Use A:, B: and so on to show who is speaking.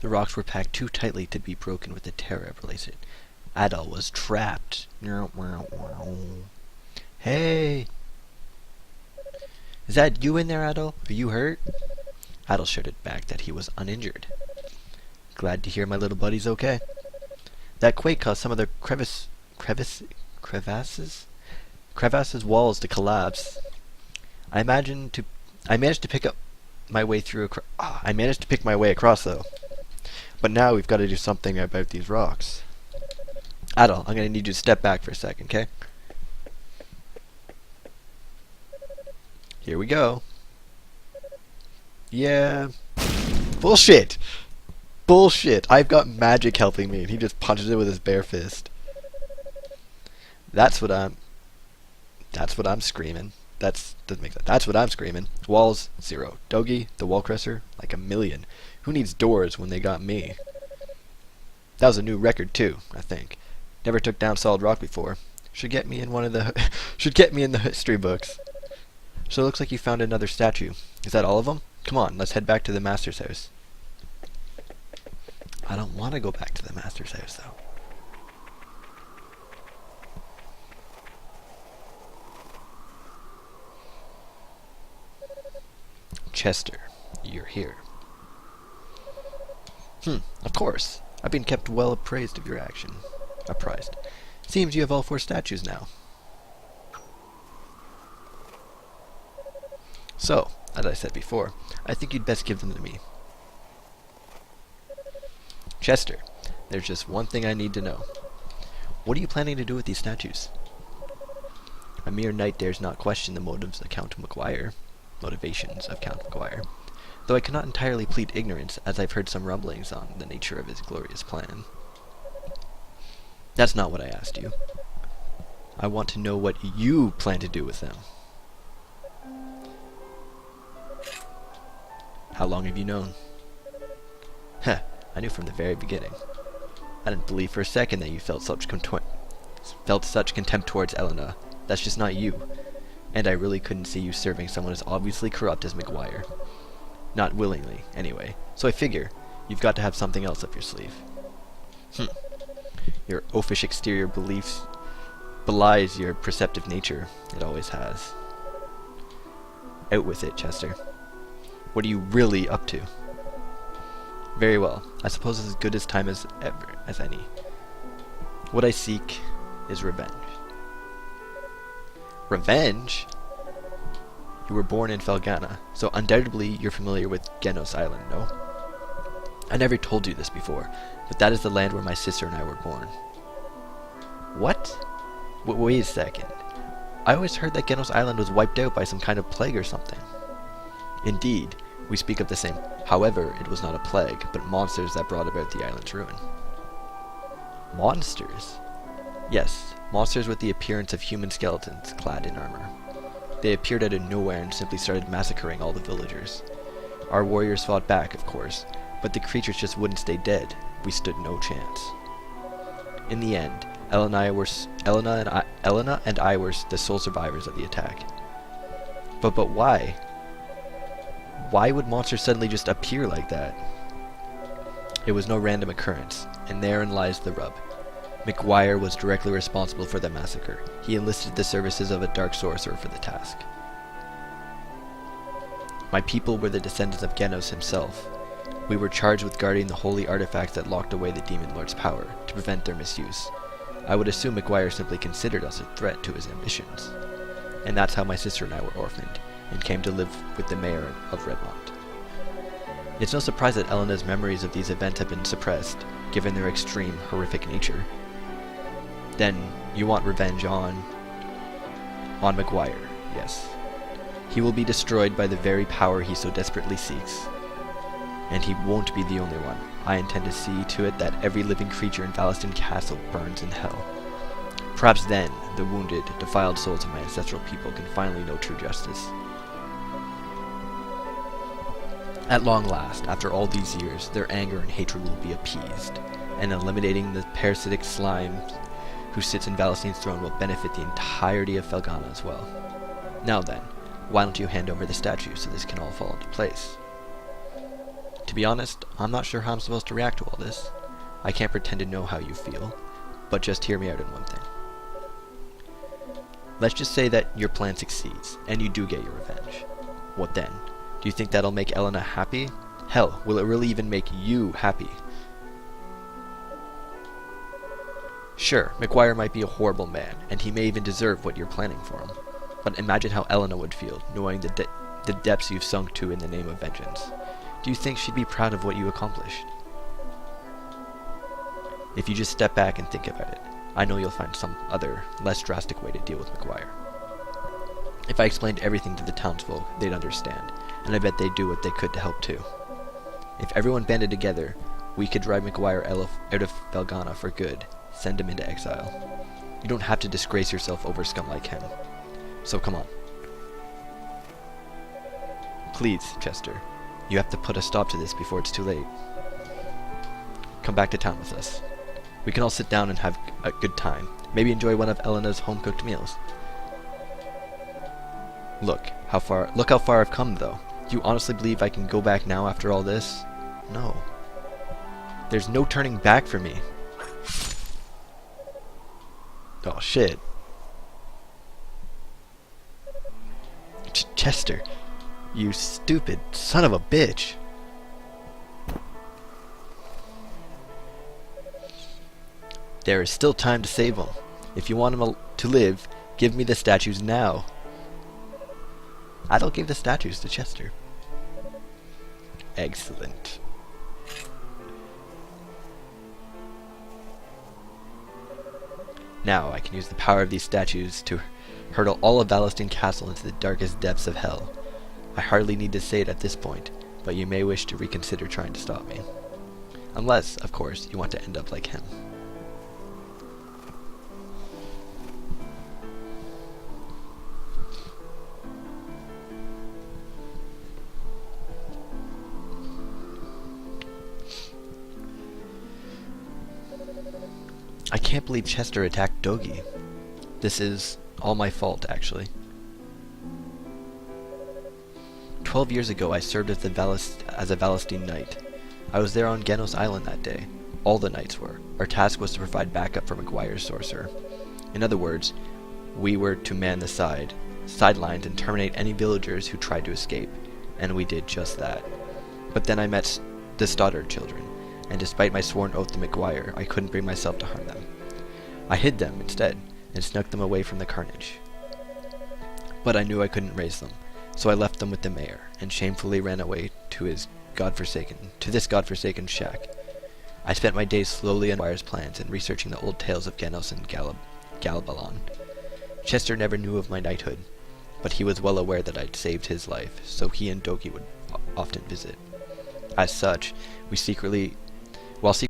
A: The rocks were packed too tightly to be broken with the terror of releasing. Adol was trapped. Hey! Is that you in there, Adol? Are you hurt? Adol shouted back that he was uninjured. Glad to hear my little buddy's okay. That quake caused some of the crevasses walls to collapse. I managed to pick my way across though. But now we've got to do something about these rocks. Adol, I'm gonna need you to step back for a second, okay? Here we go. Yeah. Bullshit! Bullshit! I've got magic helping me, and he just punches it with his bare fist. That's what I'm screaming. Doesn't make sense. That's what I'm screaming. Walls, 0. Dogi, the wall crusher, like 1,000,000. Who needs doors when they got me? That was a new record too, I think. Never took down solid rock before. Should get me in the history books. So it looks like you found another statue. Is that all of them? Come on, let's head back to the master's house. I don't want to go back to the master's house though. Chester, you're here. Of course. I've been kept well appraised of your action. Apprised. Seems you have all 4 statues now. So, as I said before, I think you'd best give them to me. Chester, there's just one thing I need to know. What are you planning to do with these statues? A mere knight dares not question the motivations of Count McGuire, though I cannot entirely plead ignorance, as I've heard some rumblings on the nature of his glorious plan. That's not what I asked you. I want to know what you plan to do with them. How long have you known? Heh, I knew from the very beginning. I didn't believe for a second that you felt such contempt towards Elena. That's just not you. And I really couldn't see you serving someone as obviously corrupt as McGuire. Not willingly, anyway. So I figure, you've got to have something else up your sleeve. Your oafish exterior beliefs belies your perceptive nature. It always has. Out with it, Chester. What are you really up to? Very well. I suppose it's as good as time as any. What I seek is revenge. Revenge? You were born in Felghana, so undoubtedly you're familiar with Genos Island, no? I never told you this before, but that is the land where my sister and I were born. What? Wait a second. I always heard that Genos Island was wiped out by some kind of plague or something. Indeed, we speak of the same. However, it was not a plague, but monsters that brought about the island's ruin. Monsters? Yes, monsters with the appearance of human skeletons clad in armor. They appeared out of nowhere and simply started massacring all the villagers. Our warriors fought back, of course, but the creatures just wouldn't stay dead. We stood no chance. In the end, Elena and I were the sole survivors of the attack. But why? Why would monsters suddenly just appear like that? It was no random occurrence, and therein lies the rub. McGuire was directly responsible for the massacre. He enlisted the services of a dark sorcerer for the task. My people were the descendants of Genos himself. We were charged with guarding the holy artifacts that locked away the Demon Lord's power, to prevent their misuse. I would assume McGuire simply considered us a threat to his ambitions. And that's how my sister and I were orphaned, and came to live with the mayor of Redmont. It's no surprise that Elena's memories of these events have been suppressed, given their extreme, horrific nature. Then, you want revenge on McGuire, yes. He will be destroyed by the very power he so desperately seeks. And he won't be the only one. I intend to see to it that every living creature in Valeston Castle burns in hell. Perhaps then, the wounded, defiled souls of my ancestral people can finally know true justice. At long last, after all these years, their anger and hatred will be appeased, and eliminating the parasitic slime who sits in Valestin's throne will benefit the entirety of Felghana as well. Now then, why don't you hand over the statue so this can all fall into place? To be honest, I'm not sure how I'm supposed to react to all this. I can't pretend to know how you feel, but just hear me out in one thing. Let's just say that your plan succeeds, and you do get your revenge. What then? Do you think that'll make Elena happy? Hell, will it really even make you happy? Sure, McGuire might be a horrible man, and he may even deserve what you're planning for him. But imagine how Elena would feel, knowing the depths you've sunk to in the name of vengeance. Do you think she'd be proud of what you accomplished? If you just step back and think about it, I know you'll find some other, less drastic way to deal with McGuire. If I explained everything to the townsfolk, they'd understand, and I bet they'd do what they could to help too. If everyone banded together, we could drive McGuire out of Felghana for good, send him into exile. You don't have to disgrace yourself over scum like him. So come on. Please, Chester, you have to put a stop to this before it's too late. Come back to town with us. We can all sit down and have a good time. Maybe enjoy one of Elena's home-cooked meals. Look how far I've come, though. Do you honestly believe I can go back now after all this? No. There's no turning back for me. Oh, shit. Chester, you stupid son of a bitch. There is still time to save him. If you want him to live, give me the statues now. I'll give the statues to Chester. Excellent. Now I can use the power of these statues to hurtle all of Valestine Castle into the darkest depths of hell. I hardly need to say it at this point, but you may wish to reconsider trying to stop me. Unless, of course, you want to end up like him. I can't believe Chester attacked Dogi. This is all my fault, actually. 12 years ago, I served as a Valestine knight. I was there on Genos Island that day. All the knights were. Our task was to provide backup for McGuire's sorcerer. In other words, we were to man the sidelines and terminate any villagers who tried to escape, and we did just that. But then I met the Stoddard children, and despite my sworn oath to McGuire, I couldn't bring myself to harm them. I hid them instead, and snuck them away from the carnage. But I knew I couldn't raise them, so I left them with the mayor, and shamefully ran away to this godforsaken shack. I spent my days slowly on McGuire's plans and researching the old tales of Genos and Galbalon. Chester never knew of my knighthood, but he was well aware that I'd saved his life, so he and Doki would often visit. As such, while secretly